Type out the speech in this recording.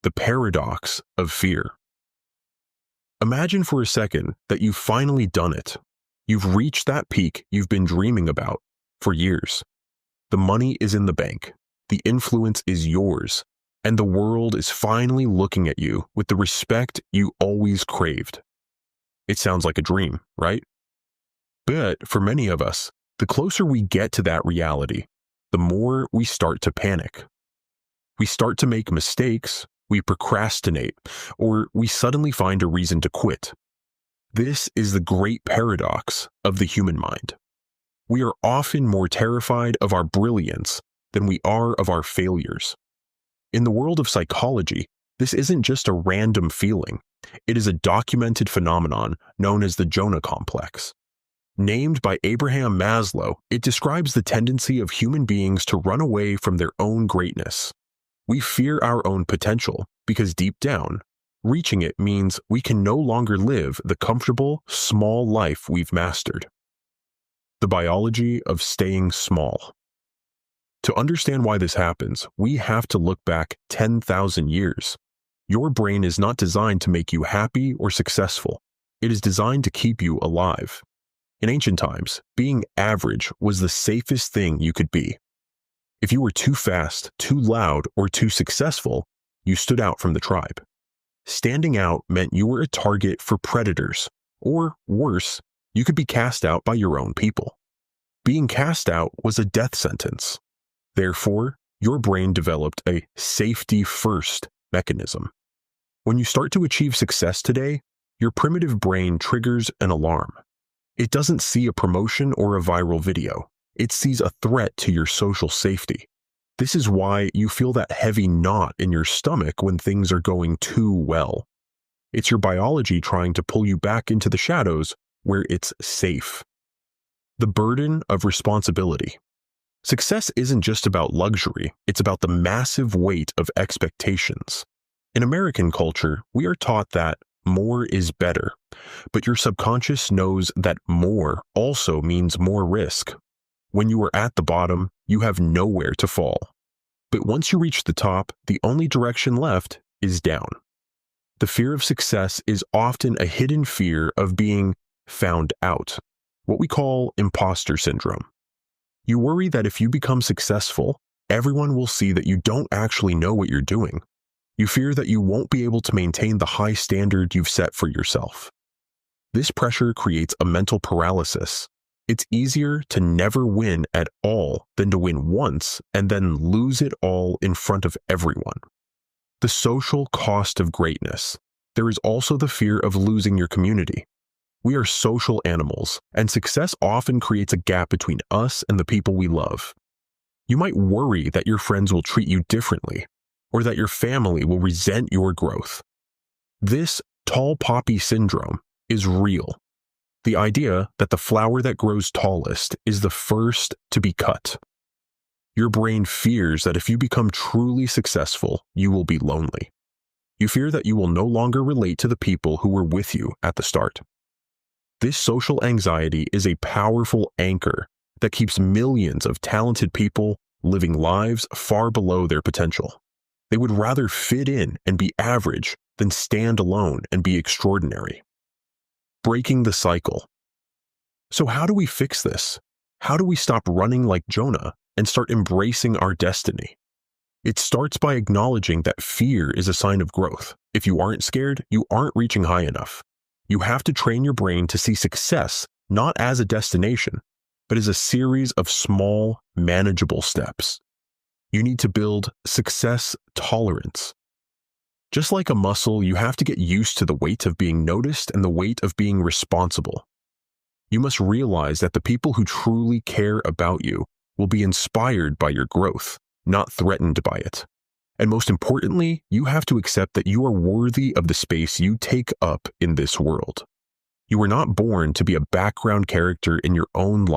the paradox of fear. Imagine for a second that you've finally done it. You've reached that peak you've been dreaming about for years. The money is in the bank, the influence is yours, and the world is finally looking at you with the respect you always craved. It sounds like a dream, right? But for many of us, the closer we get to that reality, the more we start to panic. We start to make mistakes, we procrastinate, or we suddenly find a reason to quit. This is the great paradox of the human mind. We are often more terrified of our brilliance than we are of our failures. In the world of psychology, this isn't just a random feeling. It is a documented phenomenon known as the Jonah Complex. Named by Abraham Maslow, it describes the tendency of human beings to run away from their own greatness. We fear our own potential because deep down, reaching it means we can no longer live the comfortable, small life we've mastered. The biology of staying small. To understand why this happens, we have to look back 10,000 years. Your brain is not designed to make you happy or successful. It is designed to keep you alive. In ancient times, being average was the safest thing you could be. If you were too fast, too loud, or too successful, you stood out from the tribe. Standing out meant you were a target for predators, or worse, you could be cast out by your own people. Being cast out was a death sentence. Therefore, your brain developed a safety-first mechanism. When you start to achieve success today, your primitive brain triggers an alarm. It doesn't see a promotion or a viral video. It sees a threat to your social safety. This is why you feel that heavy knot in your stomach when things are going too well. It's your biology trying to pull you back into the shadows where it's safe. The burden of responsibility. Success isn't just about luxury, it's about the massive weight of expectations. In American culture, we are taught that more is better, but your subconscious knows that more also means more risk. When you are at the bottom, you have nowhere to fall. But once you reach the top, the only direction left is down. The fear of success is often a hidden fear of being found out, what we call impostor syndrome. You worry that if you become successful, everyone will see that you don't actually know what you're doing. You fear that you won't be able to maintain the high standard you've set for yourself. This pressure creates a mental paralysis. It's easier to never win at all than to win once and then lose it all in front of everyone. The social cost of greatness. There is also the fear of losing your community. We are social animals, and success often creates a gap between us and the people we love. You might worry that your friends will treat you differently, or that your family will resent your growth. This tall poppy syndrome is real. The idea that the flower that grows tallest is the first to be cut. Your brain fears that if you become truly successful, you will be lonely. You fear that you will no longer relate to the people who were with you at the start. This social anxiety is a powerful anchor that keeps millions of talented people living lives far below their potential. They would rather fit in and be average than stand alone and be extraordinary. Breaking the cycle. So how do we fix this? How do we stop running like Jonah and start embracing our destiny? It starts by acknowledging that fear is a sign of growth. If you aren't scared, you aren't reaching high enough. You have to train your brain to see success not as a destination, but as a series of small, manageable steps. You need to build success tolerance. Just like a muscle, you have to get used to the weight of being noticed and the weight of being responsible. You must realize that the people who truly care about you will be inspired by your growth, not threatened by it. And most importantly, you have to accept that you are worthy of the space you take up in this world. You were not born to be a background character in your own life.